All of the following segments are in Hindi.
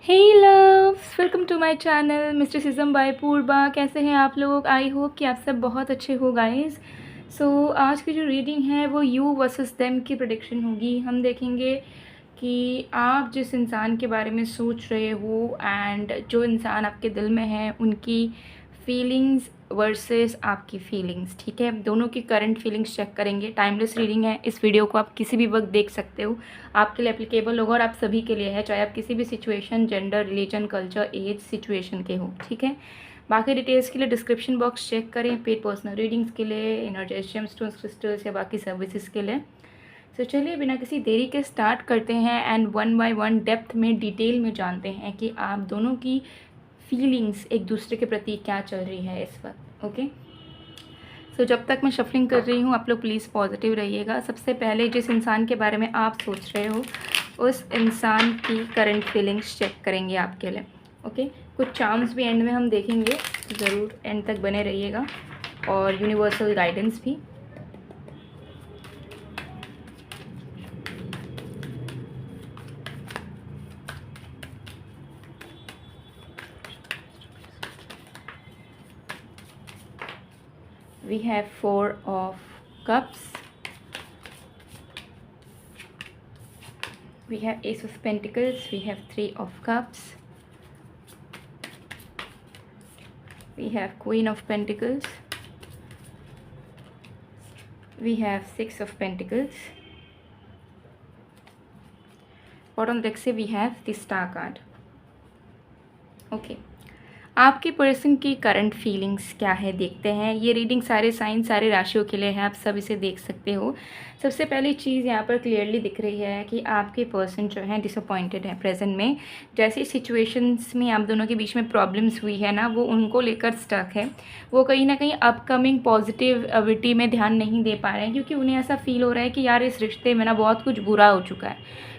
Hey loves, welcome to my channel mysticism by Purva. कैसे हैं आप लोग? आई होप कि आप सब बहुत अच्छे हो गाइस। आज की जो रीडिंग है वो यू वर्सेस देम की प्रेडिक्शन होगी। हम देखेंगे कि आप जिस इंसान के बारे में सोच रहे हो एंड जो इंसान आपके दिल में है उनकी फीलिंग्स वर्सेस आपकी फीलिंग्स, ठीक है। दोनों की करंट फीलिंग्स चेक करेंगे। टाइमलेस रीडिंग है, इस वीडियो को आप किसी भी वक्त देख सकते हो, आपके लिए एप्लीकेबल होगा और आप सभी के लिए है, चाहे आप किसी भी situation, gender, religion, culture, age, situation के हो, ठीक है। बाकी डिटेल्स के लिए डिस्क्रिप्शन बॉक्स चेक करें, पेड पर्सनल रीडिंग्स के लिए, एनर्जी जेमस्टोन्स, क्रिस्टल्स या बाकी सर्विसेज के लिए। चलिए बिना किसी देरी के स्टार्ट करते हैं and one by one depth में, डिटेल में जानते हैं कि आप दोनों की फीलिंग्स एक दूसरे के प्रति क्या चल रही है इस वक्त। ओके, जब तक मैं शफलिंग कर रही हूँ आप लोग प्लीज़ पॉजिटिव रहिएगा। सबसे पहले जिस इंसान के बारे में आप सोच रहे हो उस इंसान की करंट फीलिंग्स चेक करेंगे आपके लिए। ओके, कुछ चार्म्स भी एंड में हम देखेंगे, ज़रूर एंड तक बने रहिएगा, और यूनिवर्सल गाइडेंस भी। We have 4 of cups, we have Ace of Pentacles, we have 3 of cups, we have Queen of Pentacles, we have 6 of Pentacles. Bottom deck से we have the Star card. Okay, आपके पर्सन की करंट फीलिंग्स क्या है देखते हैं। ये रीडिंग सारे साइन, सारे राशियों के लिए है, आप सब इसे देख सकते हो। सबसे पहली चीज़ यहाँ पर क्लियरली दिख रही है कि आपके पर्सन जो है डिसअपॉइंटेड है प्रेजेंट में। जैसी सिचुएशंस में आप दोनों के बीच में प्रॉब्लम्स हुई है ना, वो उनको लेकर स्टक है। वो कहीं ना कहीं अपकमिंग पॉजिटिविटी में ध्यान नहीं दे पा रहे हैं, क्योंकि उन्हें ऐसा फील हो रहा है कि यार इस रिश्ते में ना बहुत कुछ बुरा हो चुका है,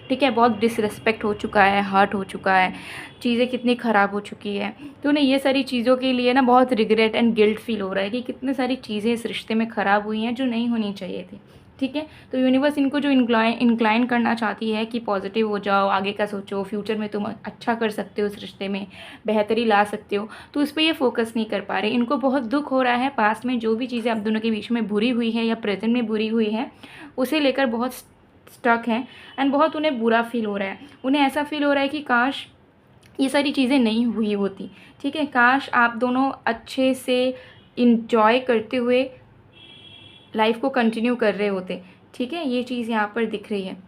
ठीक है, बहुत डिसरिस्पेक्ट हो चुका है, हर्ट हो चुका है, चीज़ें कितनी ख़राब हो चुकी है। तो उन्हें ये सारी चीज़ों के लिए ना बहुत रिग्रेट एंड गिल्ट फील हो रहा है कि कितनी सारी चीज़ें इस रिश्ते में ख़राब हुई हैं जो नहीं होनी चाहिए थी, ठीक है। तो यूनिवर्स इनको जो इंक्लाइन करना चाहती है कि पॉजिटिव हो जाओ, आगे का सोचो, फ्यूचर में तुम अच्छा कर सकते हो, इस रिश्ते में बेहतरी ला सकते हो, तो उस पर ये फोकस नहीं कर पा रहे। इनको बहुत दुख हो रहा है, पास्ट में जो भी चीज़ें आप दोनों के बीच में बुरी हुई है या प्रेजेंट में बुरी हुई है उसे लेकर बहुत स्टक हैं एंड बहुत उन्हें बुरा फील हो रहा है। उन्हें ऐसा फील हो रहा है कि काश ये सारी चीज़ें नहीं हुई होती, ठीक है, काश आप दोनों अच्छे से इंजॉय करते हुए लाइफ को कंटिन्यू कर रहे होते, ठीक है। ये चीज़ यहाँ पर दिख रही है।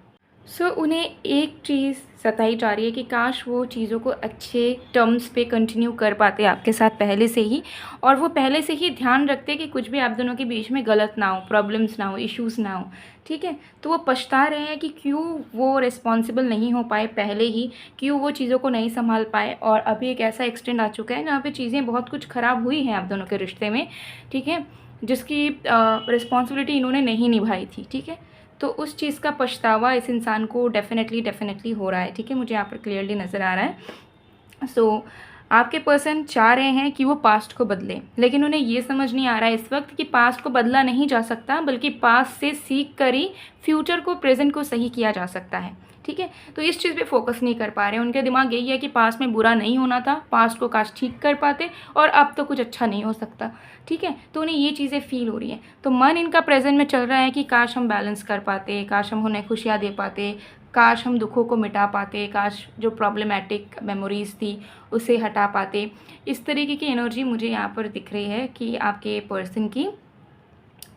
उन्हें एक चीज़ सताई जा रही है कि काश वो चीज़ों को अच्छे टर्म्स पे कंटिन्यू कर पाते आपके साथ पहले से ही, और वो पहले से ही ध्यान रखते कि कुछ भी आप दोनों के बीच में गलत ना हो, प्रॉब्लम्स ना हो, इश्यूज़ ना हो, ठीक है। तो वो पछता रहे हैं कि क्यों वो रिस्पॉन्सिबल नहीं हो पाए पहले ही, क्यों वो चीज़ों को नहीं संभाल पाए, और अभी एक ऐसा एक्सटेंड आ चुका है जहाँ पर चीज़ें बहुत कुछ ख़राब हुई हैं आप दोनों के रिश्ते में, ठीक है, जिसकी रिस्पॉन्सिबिलिटी इन्होंने नहीं निभाई थी, ठीक है। तो उस चीज़ का पछतावा इस इंसान को डेफिनेटली हो रहा है, ठीक है, मुझे यहाँ पर क्लियरली नज़र आ रहा है। आपके पर्सन चाह रहे हैं कि वो पास्ट को बदले, लेकिन उन्हें ये समझ नहीं आ रहा है इस वक्त कि पास्ट को बदला नहीं जा सकता, बल्कि पास्ट से सीख कर ही फ्यूचर को, प्रेजेंट को सही किया जा सकता है, ठीक है। तो इस चीज़ पे फोकस नहीं कर पा रहे हैं। उनके दिमाग यही है कि पास्ट में बुरा नहीं होना था, पास्ट को काश ठीक कर पाते, और अब तो कुछ अच्छा नहीं हो सकता, ठीक है। तो उन्हें ये चीज़ें फील हो रही हैं। तो मन इनका प्रेजेंट में चल रहा है कि काश हम बैलेंस कर पाते, काश हम उन्हें खुशियाँ दे पाते, काश हम दुखों को मिटा पाते, काश जो प्रॉब्लमेटिक मेमोरीज़ थी उसे हटा पाते। इस तरीके की एनर्जी मुझे यहाँ पर दिख रही है कि आपके पर्सन की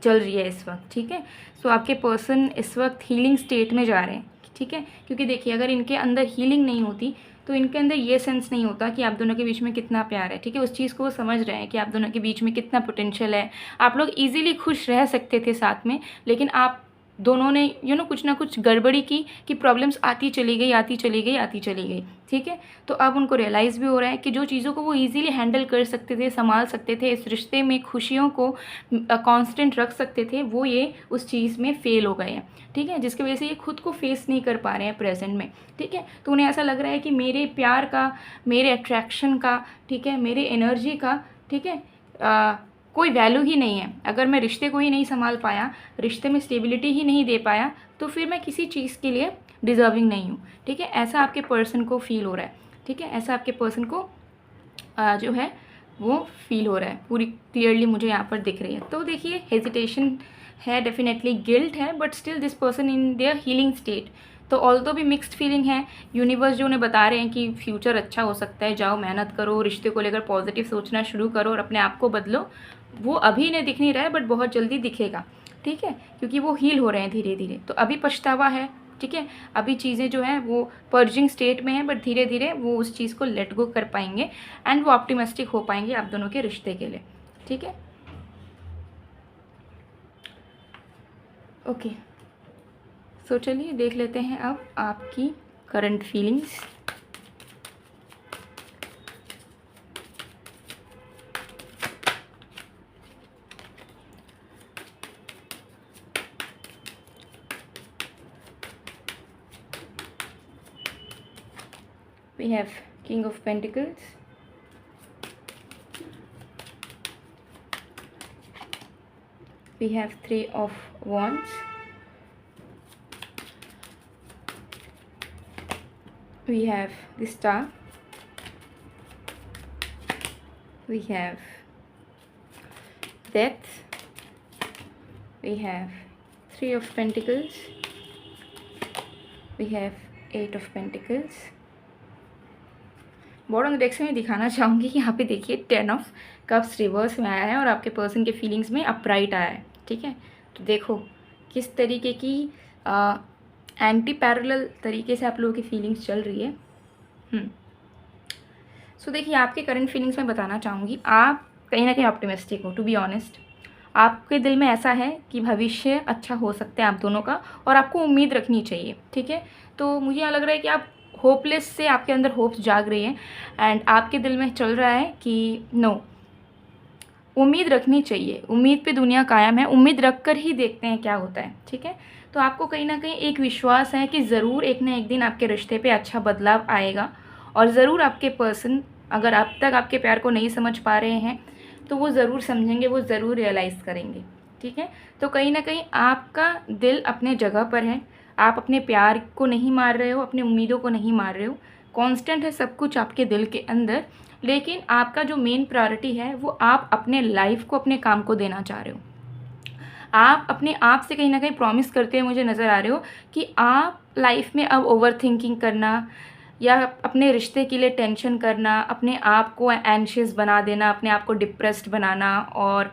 चल रही है इस वक्त, ठीक है। आपके पर्सन इस वक्त हीलिंग स्टेट में जा रहे हैं, ठीक है, क्योंकि देखिए अगर इनके अंदर हीलिंग नहीं होती तो इनके अंदर ये सेंस नहीं होता कि आप दोनों के बीच में कितना प्यार है, ठीक है। उस चीज़ को वो समझ रहे हैं कि आप दोनों के बीच में कितना पोटेंशियल है, आप लोग इजीली खुश रह सकते थे साथ में, लेकिन आप दोनों ने कुछ ना कुछ गड़बड़ी की कि प्रॉब्लम्स आती चली गई, ठीक है। तो अब उनको रियलाइज़ भी हो रहा है कि जो चीज़ों को वो इजीली हैंडल कर सकते थे, संभाल सकते थे, इस रिश्ते में खुशियों को कांस्टेंट रख सकते थे, वो ये उस चीज़ में फेल हो गए हैं, ठीक है, जिसकी वजह से ये खुद को फेस नहीं कर पा रहे हैं प्रेजेंट में, ठीक है। तो उन्हें ऐसा लग रहा है कि मेरे प्यार का, मेरे अट्रैक्शन का, ठीक है, मेरे एनर्जी का, ठीक है, कोई वैल्यू ही नहीं है। अगर मैं रिश्ते को ही नहीं संभाल पाया, रिश्ते में स्टेबिलिटी ही नहीं दे पाया, तो फिर मैं किसी चीज़ के लिए डिज़र्विंग नहीं हूँ, ठीक है। ऐसा आपके पर्सन को फील हो रहा है, ठीक है, ऐसा आपके पर्सन को जो है वो फील हो रहा है, पूरी क्लियरली मुझे यहाँ पर दिख रही है। तो देखिए हेजिटेशन है, डेफिनेटली गिल्ट है, but still this person in their healing state. तो ऑल्दो भी मिक्स्ड फीलिंग है, यूनिवर्स जो उन्हें बता रहे हैं कि फ्यूचर अच्छा हो सकता है, जाओ मेहनत करो, रिश्ते को लेकर पॉजिटिव सोचना शुरू करो और अपने आप को बदलो। वो अभी इन्हें दिख नहीं रहा है बट बहुत जल्दी दिखेगा, ठीक है, क्योंकि वो हील हो रहे हैं धीरे धीरे। तो अभी पछतावा है, ठीक है, अभी चीज़ें जो हैं वो पर्जिंग स्टेट में हैं, बट धीरे धीरे वो उस चीज़ को लेट गो कर पाएंगे एंड वो ऑप्टिमिस्टिक हो पाएंगे आप दोनों के रिश्ते के लिए, ठीक है। ओके, सो चलिए देख लेते हैं अब आपकी current feelings. We have King of Pentacles, we have Three of Wands, we have the Star, we have Death, we have Three of Pentacles, we have Eight of Pentacles। Bottom deck से मैं दिखाना चाहूँगी कि यहाँ पे देखिए 10 ऑफ कप्स रिवर्स में आया है और आपके पर्सन के फीलिंग्स में अपराइट आया है, ठीक है। तो देखो किस तरीके की एंटी पैरेलल तरीके से आप लोगों की फीलिंग्स चल रही है। सो देखिए आपके करंट फीलिंग्स में बताना चाहूँगी, आप कहीं ना कहीं ऑप्टिमिस्टिक हो, टू बी ऑनेस्ट। आपके दिल में ऐसा है कि भविष्य अच्छा हो सकता है आप दोनों का, और आपको उम्मीद रखनी चाहिए, ठीक है। तो मुझे यहाँ लग रहा है कि आप होपलेस से आपके अंदर होप्स जाग रही है एंड आपके दिल में चल रहा है कि नो, उम्मीद रखनी चाहिए, उम्मीद पे दुनिया कायम है, उम्मीद रख कर ही देखते हैं क्या होता है, ठीक है। तो आपको कहीं ना कहीं एक विश्वास है कि ज़रूर एक ना एक दिन आपके रिश्ते पे अच्छा बदलाव आएगा, और ज़रूर आपके पर्सन, अगर अब तक आपके प्यार को नहीं समझ पा रहे हैं तो वो ज़रूर समझेंगे, वो ज़रूर रियलाइज़ करेंगे, ठीक है। तो कहीं ना कहीं आपका दिल अपने जगह पर है, आप अपने प्यार को नहीं मार रहे हो, अपनी उम्मीदों को नहीं मार रहे हो, कांस्टेंट है सब कुछ आपके दिल के अंदर। लेकिन आपका जो मेन प्रायोरिटी है वो आप अपने लाइफ को, अपने काम को देना चाह रहे हो। आप अपने आप से कहीं ना कहीं प्रॉमिस करते हुए मुझे नज़र आ रहे हो कि आप लाइफ में अब ओवर थिंकिंग करना या अपने रिश्ते के लिए टेंशन करना, अपने आप को एंशियस बना देना, अपने आप को डिप्रेस्ड बनाना और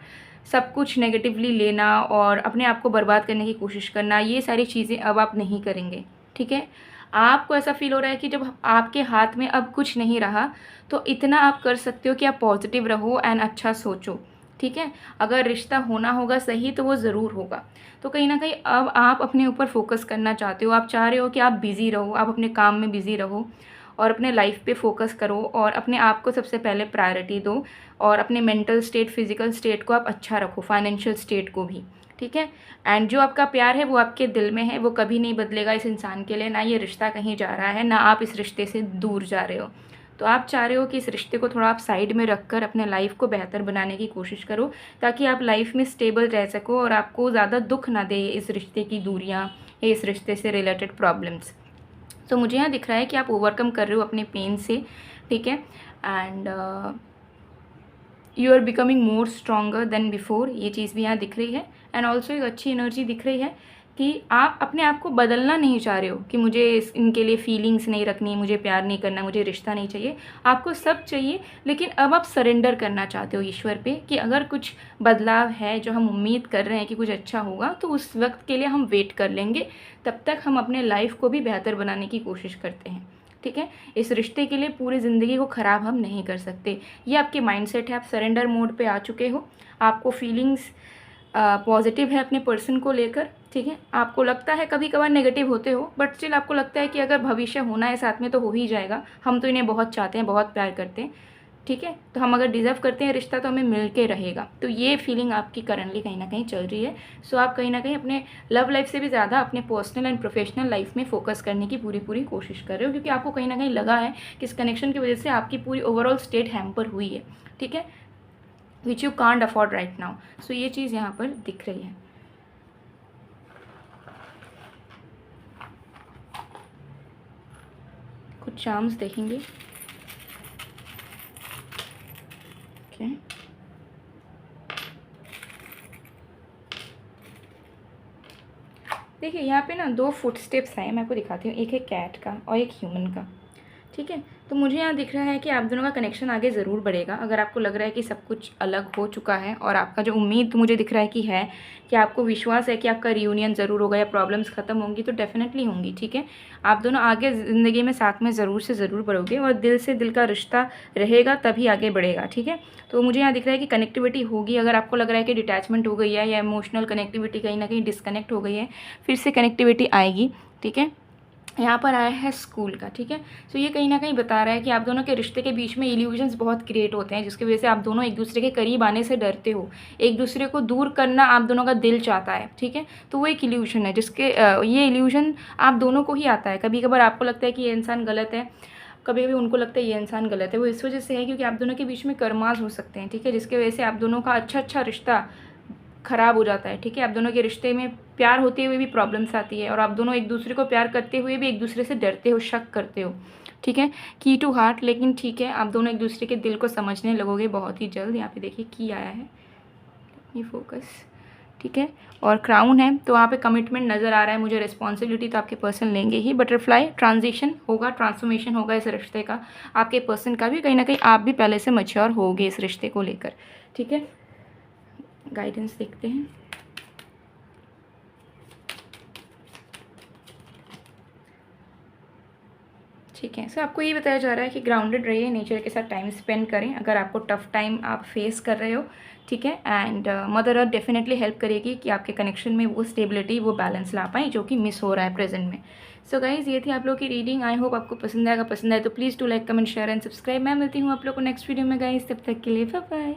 सब कुछ नेगेटिवली लेना और अपने आप को बर्बाद करने की कोशिश करना, ये सारी चीज़ें अब आप नहीं करेंगे, ठीक है। आपको ऐसा फील हो रहा है कि जब आपके हाथ में अब कुछ नहीं रहा तो इतना आप कर सकते हो कि आप पॉजिटिव रहो एंड अच्छा सोचो, ठीक है। अगर रिश्ता होना होगा सही तो वो ज़रूर होगा। तो कहीं ना कहीं अब आप अपने ऊपर फोकस करना चाहते हो, आप चाह रहे हो कि आप बिज़ी रहो, आप अपने काम में बिज़ी रहो और अपने लाइफ पे फोकस करो और अपने आप को सबसे पहले प्रायोरिटी दो, और अपने मेंटल स्टेट, फिजिकल स्टेट को आप अच्छा रखो, फाइनेंशियल स्टेट को भी, ठीक है। एंड जो आपका प्यार है वो आपके दिल में है, वो कभी नहीं बदलेगा इस इंसान के लिए, ना ये रिश्ता कहीं जा रहा है, ना आप इस रिश्ते से दूर जा रहे हो। तो आप चाह रहे हो कि इस रिश्ते को थोड़ा आप साइड में रख कर अपने लाइफ को बेहतर बनाने की कोशिश करो, ताकि आप लाइफ में स्टेबल रह सको और आपको ज़्यादा दुख ना दे इस रिश्ते की दूरियाँ या इस रिश्ते से रिलेटेड प्रॉब्लम्स। तो मुझे यहाँ दिख रहा है कि आप ओवरकम कर रहे हो अपने पेन से, ठीक है, and you are becoming more stronger than before, ये चीज़ भी यहाँ दिख रही है। एंड ऑल्सो एक अच्छी एनर्जी दिख रही है कि आप अपने आप को बदलना नहीं चाह रहे हो कि मुझे इनके लिए फीलिंग्स नहीं रखनी, मुझे प्यार नहीं करना, मुझे रिश्ता नहीं चाहिए। आपको सब चाहिए, लेकिन अब आप सरेंडर करना चाहते हो ईश्वर पे कि अगर कुछ बदलाव है जो हम उम्मीद कर रहे हैं कि कुछ अच्छा होगा तो उस वक्त के लिए हम वेट कर लेंगे, तब तक हम अपने लाइफ को भी बेहतर बनाने की कोशिश करते हैं, ठीक है। इस रिश्ते के लिए पूरी ज़िंदगी को ख़राब हम नहीं कर सकते, ये आपके माइंडसेट है। आप सरेंडर मोड पे आ चुके हो, आपको फीलिंग्स पॉजिटिव है अपने पर्सन को लेकर, ठीक है। आपको लगता है कभी कभार नेगेटिव होते हो, बट स्टिल आपको लगता है कि अगर भविष्य होना है साथ में तो हो ही जाएगा, हम तो इन्हें बहुत चाहते हैं, बहुत प्यार करते हैं, ठीक है। तो हम अगर डिज़र्व करते हैं रिश्ता तो हमें मिल के रहेगा। तो ये फीलिंग आपकी करंटली कहीं ना कहीं चल रही है। सो आप कहीं ना कहीं अपने लव लाइफ से भी ज़्यादा अपने पर्सनल एंड प्रोफेशनल लाइफ में फोकस करने की पूरी कोशिश कर रहे हो, क्योंकि आपको कहीं ना कहीं लगा है कि इस कनेक्शन की वजह से आपकी पूरी ओवरऑल स्टेट हैम्पर हुई है, ठीक है, which you can't afford right now. So ये चीज़ यहाँ पर दिख रही है। कुछ चार्म्स देखेंगे। है, देखिए यहाँ पे ना 2 फुट स्टेप्स हैं, मैं आपको दिखाती हूँ, एक है कैट का और एक ह्यूमन का, ठीक है। तो मुझे यहाँ दिख रहा है कि आप दोनों का कनेक्शन आगे ज़रूर बढ़ेगा। अगर आपको लग रहा है कि सब कुछ अलग हो चुका है और आपका जो उम्मीद मुझे दिख रहा है कि आपको विश्वास है कि आपका रियूनियन ज़रूर होगा या प्रॉब्लम्स ख़त्म होंगी, तो डेफिनेटली होंगी, ठीक है। आप दोनों आगे ज़िंदगी में साथ में ज़रूर से ज़रूर बढ़ोगे और दिल से दिल का रिश्ता रहेगा तभी आगे बढ़ेगा, ठीक है। तो मुझे यहाँ दिख रहा है कि कनेक्टिविटी होगी। अगर आपको लग रहा है कि डिटैचमेंट हो गई है या इमोशनल कनेक्टिविटी कहीं ना कहीं डिस्कनेक्ट हो गई है, फिर से कनेक्टिविटी आएगी, ठीक है। यहाँ पर आया है स्कूल का, ठीक है। तो ये कहीं ना कहीं बता रहा है कि आप दोनों के रिश्ते के बीच में इल्यूजन्स बहुत क्रिएट होते हैं, जिसकी वजह से आप दोनों एक दूसरे के करीब आने से डरते हो, एक दूसरे को दूर करना आप दोनों का दिल चाहता है, ठीक है। तो वो एक इल्यूजन है जिसके ये इल्यूजन आप दोनों को ही आता है। कभी कभार आपको लगता है कि ये इंसान गलत है, कभी कभी उनको लगता है ये इंसान गलत है। वो इस वजह से है क्योंकि आप दोनों के बीच में कर्मास हो सकते हैं, ठीक है, जिसकी वजह से आप दोनों का अच्छा रिश्ता ख़राब हो जाता है, ठीक है। आप दोनों के रिश्ते में प्यार होते हुए भी प्रॉब्लम्स आती है और आप दोनों एक दूसरे को प्यार करते हुए भी एक दूसरे से डरते हो, शक करते हो, ठीक है। की टू हार्ट, लेकिन ठीक है, आप दोनों एक दूसरे के दिल को समझने लगोगे बहुत ही जल्द। यहाँ पे देखिए की आया है, ये फोकस, ठीक है, और क्राउन है, तो वहाँ पे कमिटमेंट नज़र आ रहा है मुझे, रिस्पॉन्सिबिलिटी तो आपके पर्सन लेंगे ही। बटरफ्लाई, ट्रांजिशन होगा, ट्रांसफॉर्मेशन होगा इस रिश्ते का, आपके पर्सन का भी। कहीं ना कहीं आप भी पहले से मैच्योर होगे इस रिश्ते को लेकर, ठीक है। गाइडेंस देखते हैं। ठीक है, सो आपको ये बताया जा रहा है कि ग्राउंडेड रहिए, नेचर के साथ टाइम स्पेंड करें अगर आपको टफ टाइम आप फेस कर रहे हो, ठीक है। And mother earth definitely help करेगी कि आपके कनेक्शन में वो स्टेबिलिटी, वो बैलेंस ला पाएँ जो कि मिस हो रहा है प्रेजेंट में। सो गाइज़, ये थी आप लोग की रीडिंग। आई होप आपको पसंद आएगा। पसंद आए तो please to like, comment, share and subscribe. मैं मिलती हूँ आप लोग को नेक्स्ट वीडियो में गाइज़, तब तक के लिए बाय बाय।